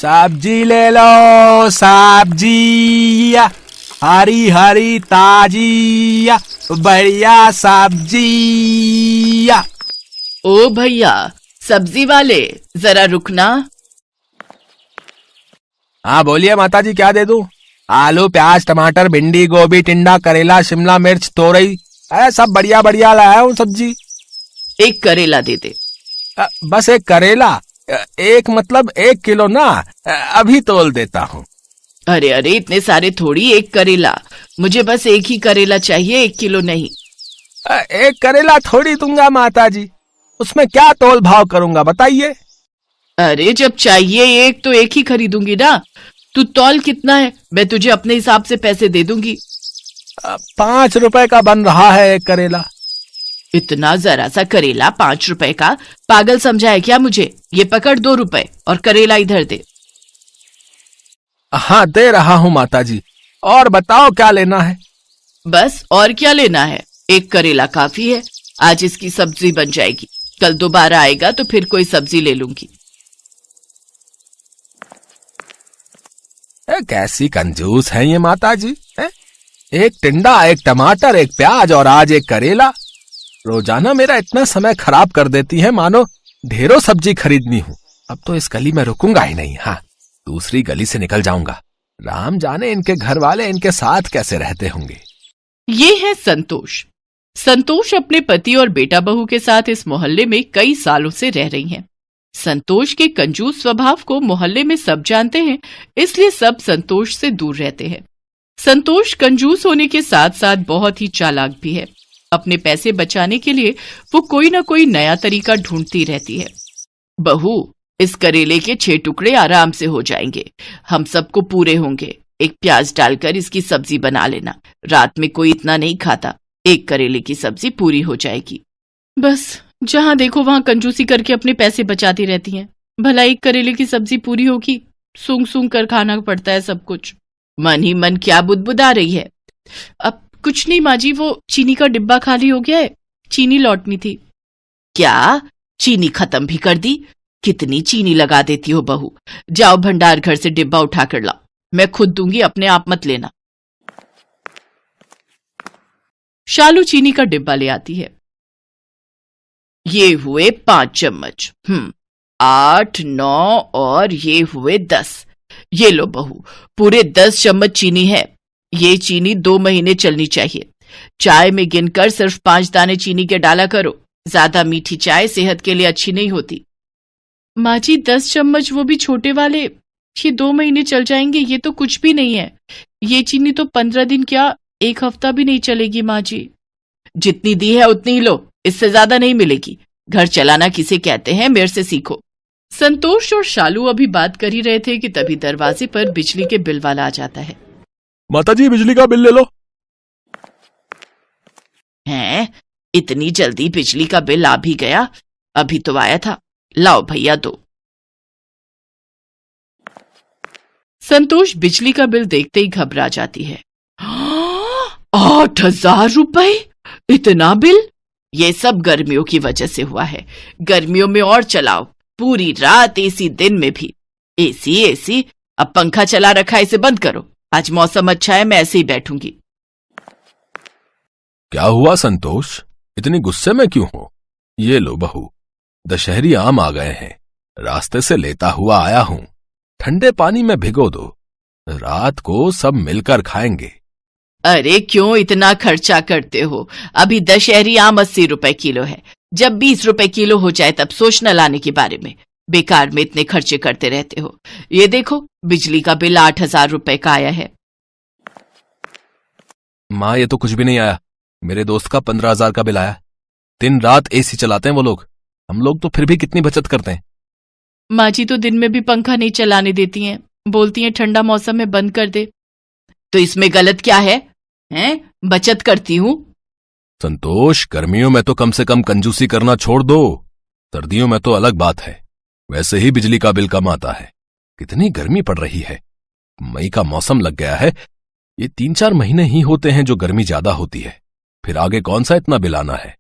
सब्जी ले लो, सब्जी हरी हरी ताजी बढ़िया सब्जी। ओ भैया सब्जी वाले, जरा रुकना। हाँ बोलिए माताजी, क्या दे दूं? आलू, प्याज, टमाटर, भिंडी, गोभी, टिंडा, करेला, शिमला मिर्च, तोरई, सब बढ़िया बढ़िया लाया हूँ सब्जी। एक करेला दे दे। बस एक करेला? एक मतलब 1 किलो ना, अभी तोल देता हूँ। अरे अरे इतने सारे थोड़ी, एक करेला। मुझे बस एक ही करेला चाहिए, 1 किलो नहीं। एक करेला थोड़ी दूंगा माताजी, उसमें क्या तोल भाव करूंगा बताइए। अरे जब चाहिए एक तो एक ही खरीदूंगी ना। तू तौल कितना है, मैं तुझे अपने हिसाब से पैसे दे दूंगी। 5 रुपए का बन रहा है एक करेला। इतना जरा सा करेला 5 रुपए का? पागल समझा है क्या मुझे? ये पकड़ 2 रुपए और करेला इधर दे। हाँ दे रहा हूँ माताजी, और बताओ क्या लेना है? बस और क्या लेना है, एक करेला काफी है। आज इसकी सब्जी बन जाएगी, कल दोबारा आएगा तो फिर कोई सब्जी ले लूंगी। कैसी कंजूस है ये माताजी। एक टिंडा, एक टमाटर, एक प्याज और आज एक करेला। रोजाना मेरा इतना समय खराब कर देती है, मानो ढेरों सब्जी खरीदनी हूँ। अब तो इस गली में रुकूंगा ही नहीं। हाँ, दूसरी गली से निकल जाऊंगा। राम जाने इनके घर वाले इनके साथ कैसे रहते होंगे। ये है संतोष। संतोष अपने पति और बेटा बहू के साथ इस मोहल्ले में कई सालों से रह रही हैं। संतोष के कंजूस स्वभाव को मोहल्ले में सब जानते हैं, इसलिए सब संतोष से दूर रहते हैं। संतोष कंजूस होने के साथ साथ बहुत ही चालाक भी है। अपने पैसे बचाने के लिए वो कोई ना कोई नया तरीका ढूंढती रहती है। बहू, इस करेले के 6 टुकड़े आराम से हो जाएंगे, हम सबको पूरे होंगे। एक प्याज डालकर इसकी सब्जी बना लेना, रात में कोई इतना नहीं खाता। एक करेले की सब्जी पूरी हो जाएगी। बस जहां देखो वहां कंजूसी करके अपने पैसे बचाती रहती हैं। भला एक करेले की सब्जी पूरी होगी? सूंघ सूंघ कर खाना पड़ता है सब कुछ। मन ही मन क्या बुदबुदा रही है? अब कुछ नहीं माँ जी, वो चीनी का डिब्बा खाली हो गया है, चीनी लौटनी थी। क्या चीनी खत्म भी कर दी? कितनी चीनी लगा देती हो बहू। जाओ भंडार घर से डिब्बा उठा कर लाओ, मैं खुद दूंगी, अपने आप मत लेना। शालू चीनी का डिब्बा ले आती है। ये हुए 5 चम्मच, 8, 9 और ये हुए 10। ये लो बहू, पूरे 10 चम्मच चीनी है। ये चीनी 2 महीने चलनी चाहिए। चाय में गिनकर सिर्फ 5 दाने चीनी के डाला करो, ज्यादा मीठी चाय सेहत के लिए अच्छी नहीं होती। माँ जी 10 चम्मच, वो भी छोटे वाले, ये 2 महीने चल जाएंगे, ये तो कुछ भी नहीं है। ये चीनी तो 15 दिन क्या 1 हफ्ता भी नहीं चलेगी माँ जी। जितनी दी है उतनी ही लो, इससे ज्यादा नहीं मिलेगी। घर चलाना किसे कहते हैं, मेरे से सीखो। संतोष और शालू अभी बात कर ही रहे थे कि तभी दरवाजे पर बिजली के बिल वाला आ जाता है। माताजी बिजली का बिल ले लो। हैं, इतनी जल्दी बिजली का बिल आ भी गया? अभी तो आया था, लाओ भैया दो। संतोष बिजली का बिल देखते ही घबरा जाती है। 8,000 रुपए, इतना बिल? ये सब गर्मियों की वजह से हुआ है। गर्मियों में और चलाओ, पूरी रात एसी, दिन में भी एसी एसी। अब पंखा चला रखा है, इसे बंद करो। आज मौसम अच्छा है, मैं ऐसे ही बैठूंगी। क्या हुआ संतोष, इतनी गुस्से में क्यों हो? ये लो बहू, दशहरी आम आ गए हैं, रास्ते से लेता हुआ आया हूं। ठंडे पानी में भिगो दो, रात को सब मिलकर खाएंगे। अरे क्यों इतना खर्चा करते हो? अभी दशहरी आम 80 रुपए किलो है। जब 20 रुपए किलो हो जाए तब सोचना लाने के बारे में। बेकार में इतने खर्चे करते रहते हो। ये देखो बिजली का बिल 8,000 रुपए का आया है। माँ ये तो कुछ भी नहीं आया, मेरे दोस्त का 15,000 का बिल आया। दिन रात एसी चलाते हैं वो लोग, हम लोग तो फिर भी कितनी बचत करते हैं। माँ जी तो दिन में भी पंखा नहीं चलाने देती हैं, बोलती हैं ठंडा मौसम में बंद कर दे। तो इसमें गलत क्या है? बचत करती हूँ। संतोष, गर्मियों में तो कम से कम कंजूसी करना छोड़ दो, सर्दियों में तो अलग बात है। वैसे ही बिजली का बिल कम आता है। कितनी गर्मी पड़ रही है, मई का मौसम लग गया है। ये 3-4 महीने ही होते हैं जो गर्मी ज्यादा होती है, फिर आगे कौन सा इतना बिल आना है।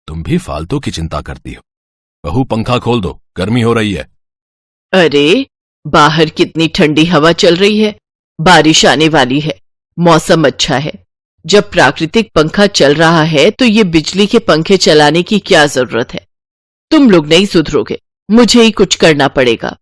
तुम भी फालतू की चिंता करती हो। बहू पंखा खोल दो, गर्मी हो रही है। अरे बाहर कितनी ठंडी हवा चल रही है, बारिश आने वाली है, मौसम अच्छा है। जब प्राकृतिक पंखा चल रहा है तो ये बिजली के पंखे चलाने की क्या जरूरत है? तुम लोग नहीं सुधरोगे, मुझे ही कुछ करना पड़ेगा।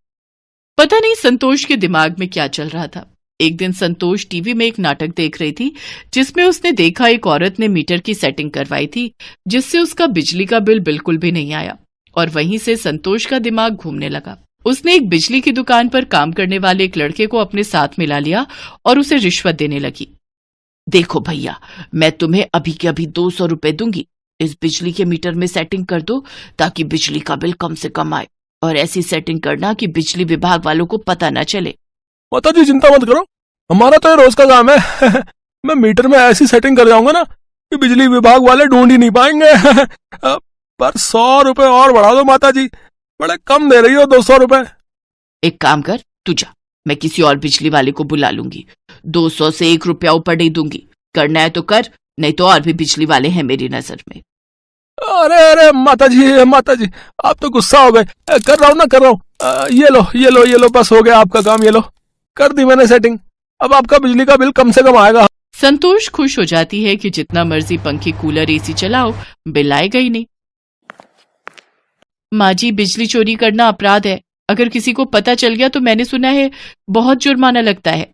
पता नहीं संतोष के दिमाग में क्या चल रहा था। एक दिन संतोष टीवी में एक नाटक देख रही थी जिसमें उसने देखा एक औरत ने मीटर की सेटिंग करवाई थी जिससे उसका बिजली का बिल बिल्कुल भी नहीं आया, और वहीं से संतोष का दिमाग घूमने लगा। उसने एक बिजली की दुकान पर काम करने वाले एक लड़के को अपने साथ मिला लिया और उसे रिश्वत देने लगी। देखो भैया, मैं तुम्हें अभी के अभी 200 रुपए दूंगी, इस बिजली के मीटर में सेटिंग कर दो ताकि बिजली का बिल कम से कम आए, और ऐसी सेटिंग करना कि बिजली विभाग वालों को पता न चले। माता जी चिंता मत करो, हमारा तो ये रोज का काम है। मैं मीटर में ऐसी सेटिंग कर जाऊंगा ना कि बिजली विभाग वाले ढूंढ ही नहीं पाएंगे। पर 100 रुपए और बढ़ा दो माता जी, बड़े कम दे रही हो 200 रुपए। एक काम कर, तू जा, मैं किसी और बिजली वाले को बुला लूंगी। 200 से 1 रुपया ऊपर नहीं दूंगी। करना है तो कर, नहीं तो और भी बिजली वाले हैं मेरी नजर में। अरे अरे माता जी आप तो गुस्सा हो गए। कर रहा हूँ ना, कर रहा हूँ। ये लो बस हो गया आपका काम। ये लो, कर दी मैंने सेटिंग, अब आपका बिजली का बिल कम से कम आएगा। संतोष खुश हो जाती है कि जितना मर्जी पंखे, कूलर, एसी चलाओ, बिल आएगा ही नहीं। माँ जी, बिजली चोरी करना अपराध है, अगर किसी को पता चल गया तो मैंने सुना है बहुत जुर्माना लगता है।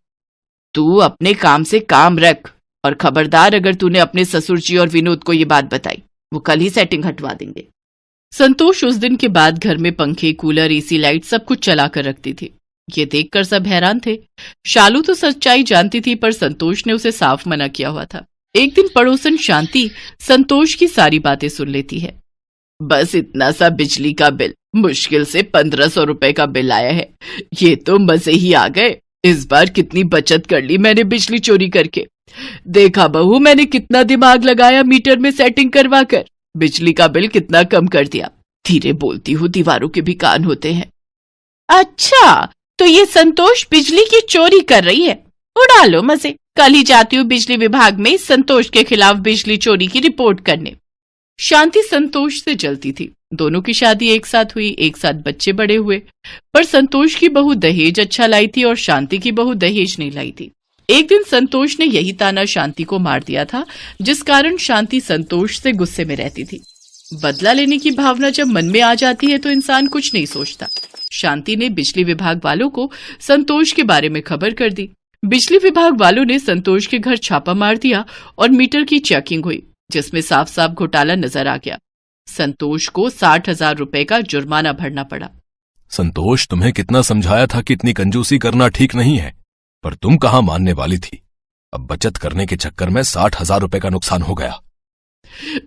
तू अपने काम से काम रख, और खबरदार अगर तूने अपने ससुर जी और विनोद को ये बात बताई, वो कल ही सेटिंग हटवा देंगे। संतोष उस दिन के बाद घर में पंखे, कूलर, एसी, लाइट सब कुछ चला कर रखती थी। ये देखकर सब हैरान थे। शालू तो सच्चाई जानती थी, पर संतोष ने उसे साफ मना किया हुआ था। एक दिन पड़ोसन शांति संतोष की सारी बातें सुन लेती है। बस इतना सा बिजली का बिल, मुश्किल से 1500 रुपए का बिल आया है, ये तो मजे ही आ गए। इस बार कितनी बचत कर ली मैंने बिजली चोरी करके। देखा बहू, मैंने कितना दिमाग लगाया मीटर में सेटिंग करवा कर, बिजली का बिल कितना कम कर दिया। धीरे बोलती हूँ, दीवारों के भी कान होते हैं। अच्छा, तो ये संतोष बिजली की चोरी कर रही है, उड़ा लो मजे। कल ही जाती हूँ बिजली विभाग में संतोष के खिलाफ बिजली चोरी की रिपोर्ट करने। शांति संतोष से जलती थी। दोनों की शादी एक साथ हुई, एक साथ बच्चे बड़े हुए, पर संतोष की बहू दहेज अच्छा लाई थी और शांति की बहू दहेज नहीं लाई थी। एक दिन संतोष ने यही ताना शांति को मार दिया था, जिस कारण शांति संतोष से गुस्से में रहती थी। बदला लेने की भावना जब मन में आ जाती है तो इंसान कुछ नहीं सोचता। शांति ने बिजली विभाग वालों को संतोष के बारे में खबर कर दी। बिजली विभाग वालों ने संतोष के घर छापा मार दिया और मीटर की चेकिंग हुई, जिसमें साफ साफ घोटाला नजर आ गया। संतोष को 60,000 रुपए का जुर्माना भरना पड़ा। संतोष, तुम्हें कितना समझाया था कि इतनी कंजूसी करना ठीक नहीं है, पर तुम कहाँ मानने वाली थी। अब बचत करने के चक्कर में 60,000 रुपए का नुकसान हो गया।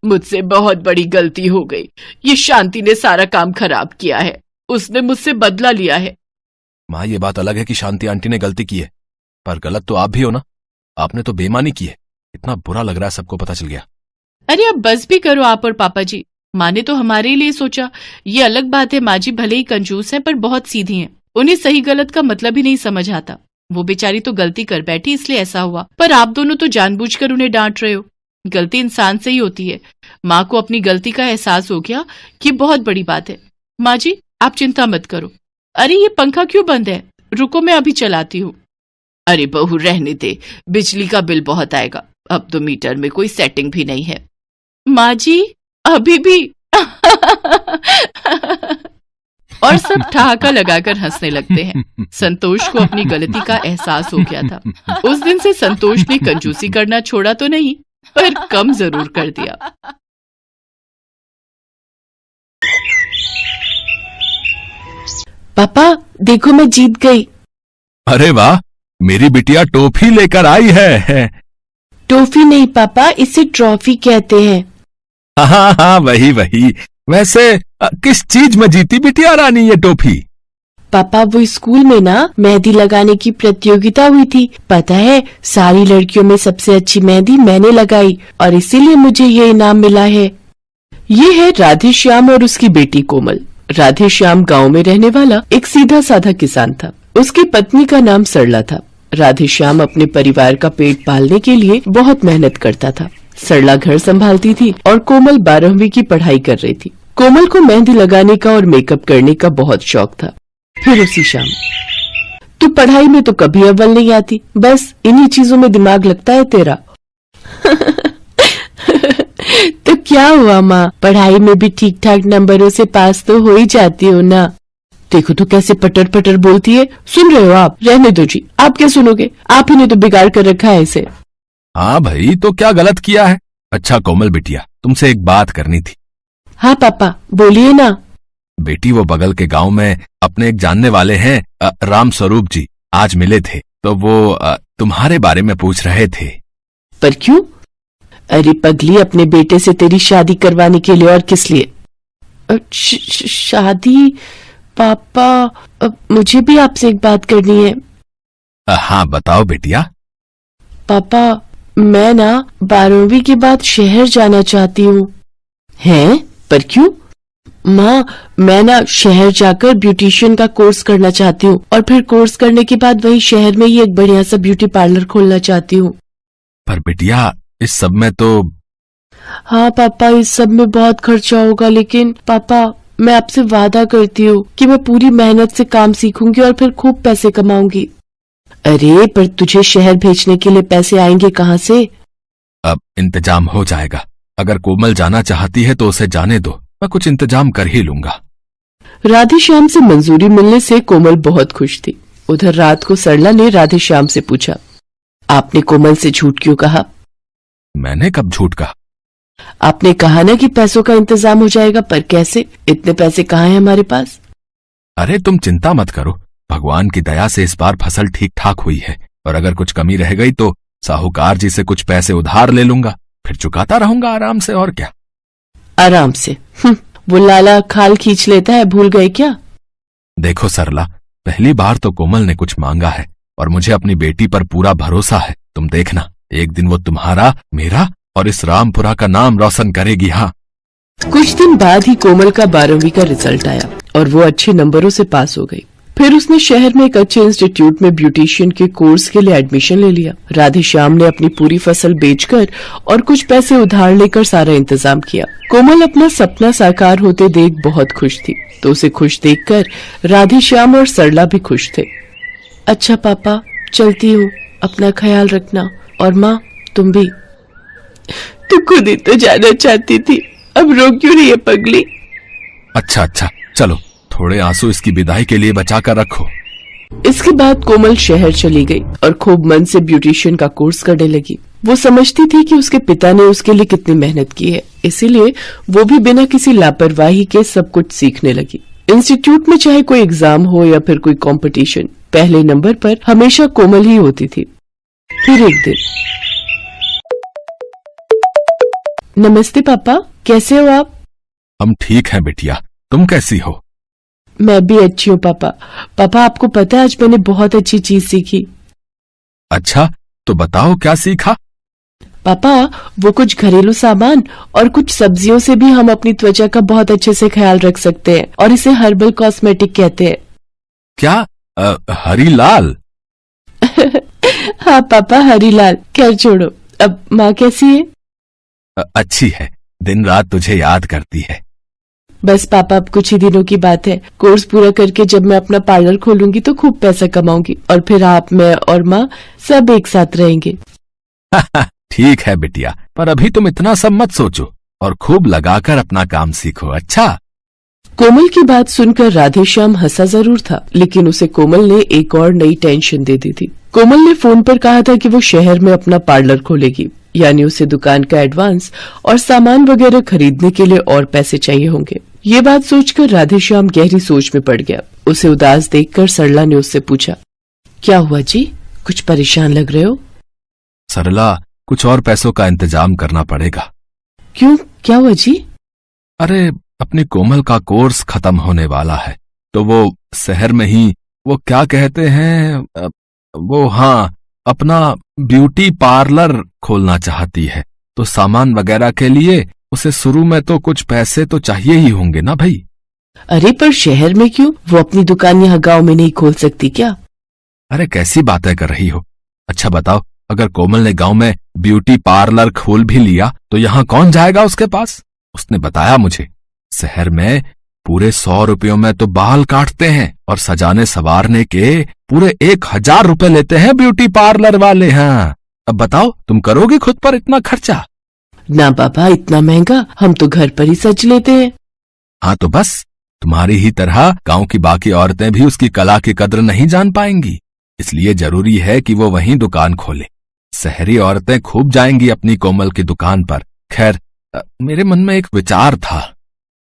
मुझसे बहुत बड़ी गलती हो गई। ये शांति ने सारा काम खराब किया है, उसने मुझसे बदला लिया है। माँ, ये बात अलग है कि शांति आंटी ने गलती की है, पर गलत तो आप भी हो ना। आपने तो बेईमानी की है। इतना बुरा लग रहा है, सबको पता चल गया। अरे अब बस भी करो आप और पापा जी। माँ ने तो हमारे लिए सोचा। ये अलग बात है, माँ जी भले ही कंजूस हैं पर बहुत सीधी हैं। उन्हें सही गलत का मतलब ही नहीं समझ आता। वो बेचारी तो गलती कर बैठी इसलिए ऐसा हुआ, पर आप दोनों तो जानबूझकर उन्हें डांट रहे हो। गलती इंसान से ही होती है। माँ को अपनी गलती का एहसास हो गया कि बहुत बड़ी बात है। माँ जी आप चिंता मत करो। अरे ये पंखा क्यों बंद है? रुको मैं अभी चलाती हूँ। अरे बहू रहने दे, बिजली का बिल बहुत आएगा। अब तो मीटर में कोई सेटिंग भी नहीं है। माँ जी अभी भी और सब ठहाका लगाकर हंसने लगते हैं। संतोष को अपनी गलती का एहसास हो गया था। उस दिन से संतोष ने कंजूसी करना छोड़ा तो नहीं, पर कम जरूर कर दिया। पापा देखो मैं जीत गई। अरे वाह, मेरी बिटिया टॉफी लेकर आई है। टॉफी नहीं पापा, इसे ट्रॉफी कहते हैं। हाँ, वही। वैसे किस चीज में जीती बिटिया रानी ये टॉफी? पापा वो स्कूल में ना मेहंदी लगाने की प्रतियोगिता हुई थी। पता है, सारी लड़कियों में सबसे अच्छी मेहंदी मैंने लगाई और इसीलिए मुझे ये इनाम मिला है। ये है राधे श्याम और उसकी बेटी कोमल। राधे श्याम गाँव में रहने वाला एक सीधा साधा किसान था। उसकी पत्नी का नाम सरला था। राधे श्याम अपने परिवार का पेट पालने के लिए बहुत मेहनत करता था। सरला घर संभालती थी और कोमल 12वीं की पढ़ाई कर रही थी। कोमल को मेहंदी लगाने का और मेकअप करने का बहुत शौक था। फिर उसी शाम तू पढ़ाई में तो कभी अव्वल नहीं आती, बस इन्हीं चीजों में दिमाग लगता है तेरा। तो क्या हुआ माँ, पढ़ाई में भी ठीक ठाक नंबरों से पास तो हो ही जाती हो ना। देखो तो कैसे पटर पटर बोलती है। सुन रहे हो आप? रहने दो जी, आप क्या सुनोगे, आप ही ने तो बिगाड़ कर रखा है इसे। हाँ भाई, तो क्या गलत किया है? अच्छा कोमल बिटिया, तुमसे एक बात करनी थी। हाँ पापा बोलिए ना। बेटी, वो बगल के गांव में अपने एक जानने वाले हैं, राम स्वरूप जी, आज मिले थे, तो वो तुम्हारे बारे में पूछ रहे थे। पर क्यों? अरे पगली, अपने बेटे से तेरी शादी करवाने के लिए, और किस लिए? शादी? पापा, मुझे भी आपसे एक बात करनी है। हाँ बताओ बेटिया। पापा, मैं ना 12वीं के बाद शहर जाना चाहती हूँ। हैं? पर क्यों? माँ, मैं ना शहर जाकर ब्यूटिशियन का कोर्स करना चाहती हूँ, और फिर कोर्स करने के बाद वहीं शहर में ही एक बढ़िया सा ब्यूटी पार्लर खोलना चाहती हूँ। पर बेटिया, इस सब में तो। हाँ पापा, इस सब में बहुत खर्चा होगा, लेकिन पापा मैं आपसे वादा करती हूँ कि मैं पूरी मेहनत से काम सीखूंगी और फिर खूब पैसे कमाऊंगी। अरे पर तुझे शहर भेजने के लिए पैसे आएंगे कहाँ से? अब इंतजाम हो जाएगा। अगर कोमल जाना चाहती है तो उसे जाने दो, मैं कुछ इंतजाम कर ही लूंगा। राधेश्याम से मंजूरी मिलने से कोमल बहुत खुश थी। उधर रात को सरला ने राधेश्याम से पूछा, आपने कोमल से झूठ क्यों कहा? मैंने कब झूठ कहा? आपने कहा ना कि पैसों का इंतजाम हो जाएगा, पर कैसे? इतने पैसे कहाँ हैं हमारे पास? अरे तुम चिंता मत करो, भगवान की दया से इस बार फसल ठीक ठाक हुई है, और अगर कुछ कमी रह गई तो साहूकार जी से कुछ पैसे उधार ले लूंगा, फिर चुकाता रहूंगा आराम से। और क्या आराम से? वो लाला खाल खींच लेता है, भूल गए क्या? देखो सरला, पहली बार तो कोमल ने कुछ मांगा है, और मुझे अपनी बेटी पर पूरा भरोसा है। तुम देखना, एक दिन वो तुम्हारा, मेरा और इस रामपुरा का नाम रोशन करेगी। हाँ। कुछ दिन बाद ही कोमल का 12वीं का रिजल्ट आया और वो अच्छे नंबरों से पास हो गई। फिर उसने शहर में एक अच्छे इंस्टीट्यूट में ब्यूटिशियन के कोर्स के लिए एडमिशन ले लिया। राधेश्याम ने अपनी पूरी फसल बेचकर और कुछ पैसे उधार लेकर सारा इंतजाम किया। कोमल अपना सपना साकार होते देख बहुत खुश थी, तो उसे खुश देखकर राधेश्याम और सरला भी खुश थे। अच्छा पापा, चलती हूँ, अपना ख्याल रखना, और माँ तुम भी। तू खुद ही तो जाना चाहती थी, अब रो क्यों रही है पगली? अच्छा अच्छा, चलो थोड़े आंसू इसकी विदाई के लिए बचा कर रखो। इसके बाद कोमल शहर चली गई और खूब मन से ब्यूटिशियन का कोर्स करने लगी। वो समझती थी कि उसके पिता ने उसके लिए कितनी मेहनत की है, इसीलिए वो भी बिना किसी लापरवाही के सब कुछ सीखने लगी। इंस्टीट्यूट में चाहे कोई एग्जाम हो या फिर कोई कंपटीशन, पहले नंबर पर हमेशा कोमल ही होती थी। फिर एक दिन, नमस्ते पापा, कैसे हो आप? हम ठीक हैं बेटिया, तुम कैसी हो? मैं भी अच्छी हूँ पापा। पापा आपको पता है आज मैंने बहुत अच्छी चीज सीखी। अच्छा, तो बताओ क्या सीखा? पापा वो कुछ घरेलू सामान और कुछ सब्जियों से भी हम अपनी त्वचा का बहुत अच्छे से ख्याल रख सकते हैं, और इसे हर्बल कॉस्मेटिक कहते हैं। क्या? हरी लाल? हाँ पापा, हरीलाल। खैर छोड़ो, अब माँ कैसी है? अच्छी है, दिन रात तुझे याद करती है। बस पापा अब कुछ ही दिनों की बात है, कोर्स पूरा करके जब मैं अपना पार्लर खोलूंगी तो खूब पैसा कमाऊंगी, और फिर आप, मैं और माँ सब एक साथ रहेंगे। ठीक है बिटिया, पर अभी तुम इतना सब मत सोचो और खूब लगाकर अपना काम सीखो। अच्छा? कोमल की बात सुनकर राधेश्याम हंसा जरूर था, लेकिन उसे कोमल ने एक और नई टेंशन दे दी थी। कोमल ने फोन पर कहा था कि वो शहर में अपना पार्लर खोलेगी, यानी उसे दुकान का एडवांस और सामान वगैरह खरीदने के लिए और पैसे चाहिए होंगे। ये बात सोचकर राधेश्याम गहरी सोच में पड़ गया। उसे उदास देखकर सरला ने उससे पूछा, क्या हुआ जी, कुछ परेशान लग रहे हो? सरला, कुछ और पैसों का इंतजाम करना पड़ेगा। क्यों, क्या हुआ जी? अरे अपनी कोमल का कोर्स खत्म होने वाला है, तो वो शहर में ही, वो क्या कहते हैं, वो हाँ, अपना ब्यूटी पार्लर खोलना चाहती है। तो सामान वगैरह के लिए उसे शुरू में तो कुछ पैसे तो चाहिए ही होंगे ना भाई। अरे पर शहर में क्यों, वो अपनी दुकान यहाँ गांव में नहीं खोल सकती क्या? अरे कैसी बातें कर रही हो। अच्छा बताओ, अगर कोमल ने गांव में ब्यूटी पार्लर खोल भी लिया तो यहाँ कौन जाएगा उसके पास? उसने बताया मुझे, शहर में पूरे 100 रुपयों में तो बाल काटते हैं और सजाने संवारने के पूरे 1000 रुपए लेते हैं ब्यूटी पार्लर वाले। हाँ, अब बताओ तुम करोगे खुद पर इतना खर्चा? ना बाबा, इतना महंगा, हम तो घर पर ही सज लेते हैं। हाँ तो बस, तुम्हारी ही तरह गांव की बाकी औरतें भी उसकी कला की कद्र नहीं जान पाएंगी, इसलिए जरूरी है कि वो वहीं दुकान खोले। शहरी औरतें खूब जाएंगी अपनी कोमल की दुकान पर। खैर, मेरे मन में एक विचार था।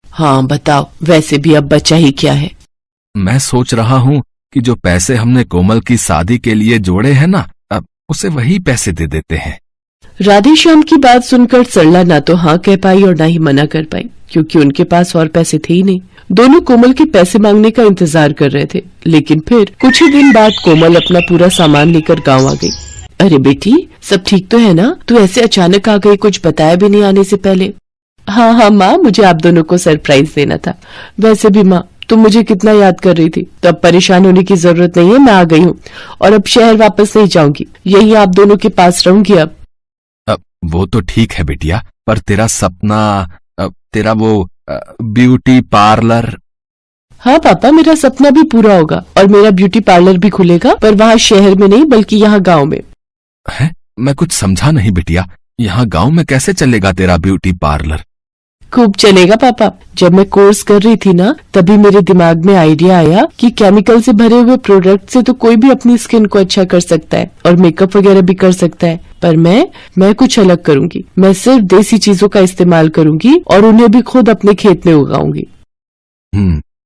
हाँ बताओ, वैसे भी अब बचा ही क्या है। मैं सोच रहा हूँ कि जो पैसे हमने कोमल की शादी के लिए जोड़े हैं ना, अब उसे वही पैसे दे देते हैं। राधेश्याम की बात सुनकर सरला ना तो हाँ कह पाई और ना ही मना कर पाई, क्योंकि उनके पास और पैसे थे ही नहीं। दोनों कोमल के पैसे मांगने का इंतजार कर रहे थे, लेकिन फिर कुछ ही दिन बाद कोमल अपना पूरा सामान लेकर गांव आ गई। अरे बेटी, सब ठीक तो है ना? तू ऐसे अचानक आ गई, कुछ बताया भी नहीं आने से पहले। हाँ माँ, मुझे आप दोनों को सरप्राइज देना था। वैसे भी माँ, तुम मुझे कितना याद कर रही थी, तो अब परेशान होने की जरूरत नहीं है। मैं आ गई हूँ और अब शहर वापस नहीं जाऊंगी, यही आप दोनों के पास रहूंगी अब। वो तो ठीक है बिटिया, पर तेरा सपना, तेरा वो ब्यूटी पार्लर। हाँ पापा, मेरा सपना भी पूरा होगा और मेरा ब्यूटी पार्लर भी खुलेगा, पर वहाँ शहर में नहीं बल्कि यहाँ गांव में। है? मैं कुछ समझा नहीं बिटिया, यहाँ गांव में कैसे चलेगा तेरा ब्यूटी पार्लर? खूब चलेगा पापा। जब मैं कोर्स कर रही थी ना, तभी मेरे दिमाग में आइडिया आया कि केमिकल से भरे हुए प्रोडक्ट से तो कोई भी अपनी स्किन को अच्छा कर सकता है और मेकअप वगैरह भी कर सकता है, पर मैं कुछ अलग करूंगी। मैं सिर्फ देसी चीजों का इस्तेमाल करूंगी और उन्हें भी खुद अपने खेत में उगाऊंगी।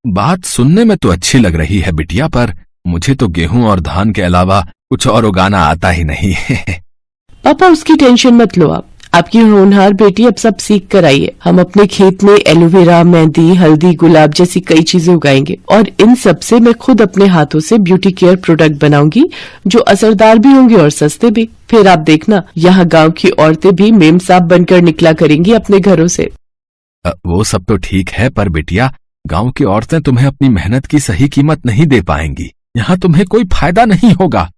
बात सुनने में तो अच्छी लग रही है बिटिया, पर मुझे तो गेहूं और धान के अलावा कुछ और उगाना आता ही नहीं है। पापा उसकी टेंशन मत लो आप, आपकी होनहार बेटी अब सब सीख कर आई है। हम अपने खेत में एलोवेरा, मेहंदी, हल्दी, गुलाब जैसी कई चीजें उगाएंगे और इन सब से मैं खुद अपने हाथों से ब्यूटी केयर प्रोडक्ट बनाऊंगी, जो असरदार भी होंगे और सस्ते भी। फिर आप देखना, यहाँ गांव की औरतें भी मेम साहब बनकर निकला करेंगी अपने घरों से। वो सब तो ठीक है, पर बिटिया, गांव की औरतें तुम्हें अपनी मेहनत की सही कीमत नहीं दे पाएंगी। यहाँ तुम्हें कोई फायदा नहीं होगा।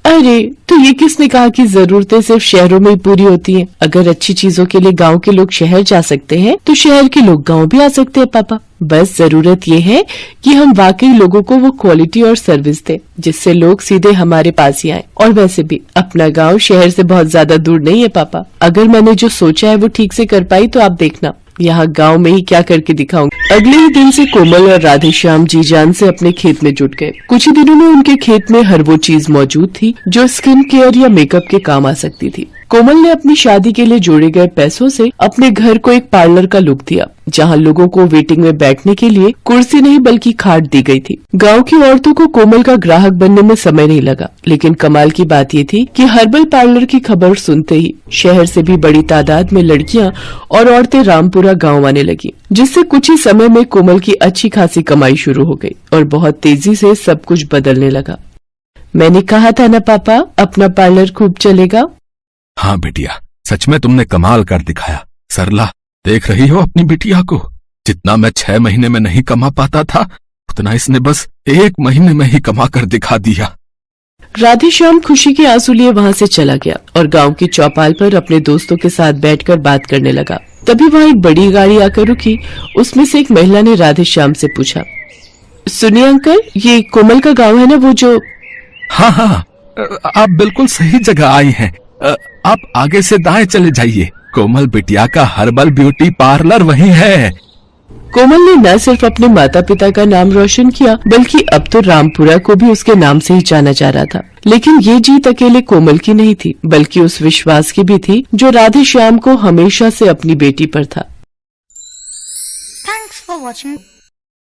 अरे, तो ये किसने कहा कि जरूरतें सिर्फ शहरों में ही पूरी होती हैं? अगर अच्छी चीजों के लिए गांव के लोग शहर जा सकते हैं, तो शहर के लोग गांव भी आ सकते हैं पापा। बस जरूरत ये है कि हम वाकई लोगों को वो क्वालिटी और सर्विस दें, जिससे लोग सीधे हमारे पास ही आए। और वैसे भी अपना गांव शहर से बहुत ज्यादा दूर नहीं है पापा। अगर मैंने जो सोचा है वो ठीक से कर पाई तो आप देखना, यहाँ गांव में ही क्या करके दिखाऊंगी। अगले ही दिन से कोमल और राधेश्याम जी जान से अपने खेत में जुट गए। कुछ ही दिनों में उनके खेत में हर वो चीज मौजूद थी जो स्किन केयर या मेकअप के काम आ सकती थी। कोमल ने अपनी शादी के लिए जोड़े गए पैसों से अपने घर को एक पार्लर का लुक दिया, जहाँ लोगों को वेटिंग में बैठने के लिए कुर्सी नहीं बल्कि खाट दी गई थी। गांव की औरतों को कोमल का ग्राहक बनने में समय नहीं लगा, लेकिन कमाल की बात ये थी कि हर्बल पार्लर की खबर सुनते ही शहर से भी बड़ी तादाद में लड़कियां और औरतें रामपुरा गाँव आने लगी, जिससे कुछ ही समय में कोमल की अच्छी खासी कमाई शुरू हो गई और बहुत तेजी से सब कुछ बदलने लगा। मैंने कहा था ना पापा, अपना पार्लर खूब चलेगा। हाँ बेटिया, सच में तुमने कमाल कर दिखाया। सरला, देख रही हो अपनी बिटिया को? जितना मैं 6 महीने में नहीं कमा पाता था, उतना इसने बस 1 महीने में ही कमा कर दिखा दिया। राधेश्याम खुशी के आंसू लिए वहाँ से चला गया और गांव की चौपाल पर अपने दोस्तों के साथ बैठकर बात करने लगा। तभी वहाँ एक बड़ी गाड़ी आकर रुकी। उसमें से एक महिला ने राधेश्याम से पूछा, सुनिए अंकल, ये कोमल का गाँव है ना, वो जो? हाँ, आप बिल्कुल सही जगह आई हैं। आप आगे से दाएं चले जाइए, कोमल बिटिया का हर्बल ब्यूटी पार्लर वहीं है। कोमल ने न सिर्फ अपने माता पिता का नाम रोशन किया, बल्कि अब तो रामपुरा को भी उसके नाम से ही जाना जा रहा था। लेकिन ये जीत अकेले कोमल की नहीं थी, बल्कि उस विश्वास की भी थी जो राधेश्याम को हमेशा से अपनी बेटी पर था। Thanks for watching.